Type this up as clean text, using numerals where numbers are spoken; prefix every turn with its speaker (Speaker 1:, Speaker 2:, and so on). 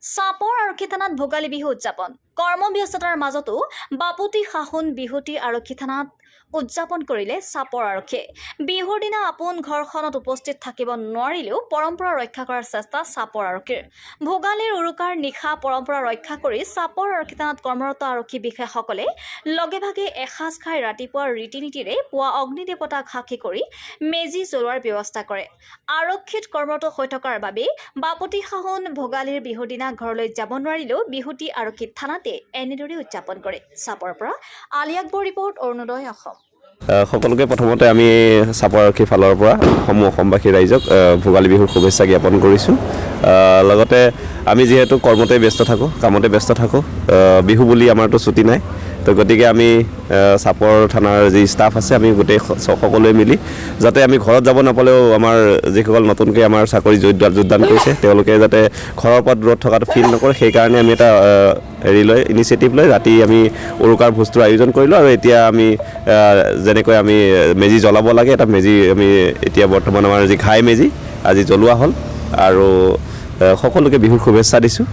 Speaker 1: চাপৰ আৰক্ষী থানাত ভোগালী বিহু উদযাপন কৰ্মব্যস্ততাৰ মাজতো বাপুতি সাহোন বিহুতি আৰক্ষী থানাত উদযাপন কৰিলে চাপৰ আৰক্ষীয়ে বিহুৰ দিনা আপোন ঘৰখনত উপস্থিত থাকিব নোৱাৰিলেও পৰম্পৰা ৰক্ষা কৰাৰ চেষ্টা চাপৰ আৰক্ষীৰ ভোগালীৰ উৰুকাৰ নিশা পৰম্পৰা ৰক্ষা কৰি চাপৰ আৰক্ষী থানাত কৰ্মৰত আৰক্ষী বিষয়াসকলে লগে ভাগে এসাঁজ খাই ৰাতিপুৱাৰ ৰীতি নীতিৰে পুৱা অগ্নি দেৱতাক সাক্ষী কৰি মেজি জ্বলোৱাৰ ব্যৱস্থা কৰে আৰক্ষীত কৰ্মৰত হৈ থকাৰ বাবে বাপুতি সাহোন ভোগালীৰ বিহুৰ দিনা ঘৰলৈ যাব নোৱাৰিলেও বিহুতি আৰক্ষী থানাতে এনেদৰে উদযাপন কৰে চাপৰ পৰা আলী আকবৰ ৰিপৰ্ট অৰুণোদয় অসম
Speaker 2: সকলোকে প্ৰথমতে আমি চাপৰ আৰক্ষীৰ ফালৰ পৰা অসমবাসী ৰাইজক ভোগালী বিহুৰ শুভেচ্ছা জ্ঞাপন কৰিছোঁ লগতে আমি যিহেতু কৰ্মতে ব্যস্ত থাকোঁ কামতে ব্যস্ত থাকোঁ বিহু বুলি আমাৰতো ছুটি নাই তো গতিকে আমি চাপৰ থানাৰ যি ষ্টাফ আছে আমি গোটেই সকলোৱে মিলি যাতে আমি ঘৰত যাব নাপালেও আমাৰ যিসকল নতুনকৈ আমাৰ চাকৰি যোগদান কৰিছে তেওঁলোকে যাতে ঘৰৰ পৰা দূৰত থকাটো ফিল নকৰে সেইকাৰণে আমি এটা ইনিচিয়েটিভ লৈ ৰাতি আমি উৰুকাৰ ভোজটোৰ আয়োজন কৰিলোঁ আৰু এতিয়া আমি যেনেকৈ আমি মেজি জ্বলাব লাগে এটা মেজি আমি এতিয়া বৰ্তমান আমাৰ যি ঘাই মেজি আজি জ্বলোৱা হ'ল আৰু সকলোকে বিহুৰ শুভেচ্ছা দিছোঁ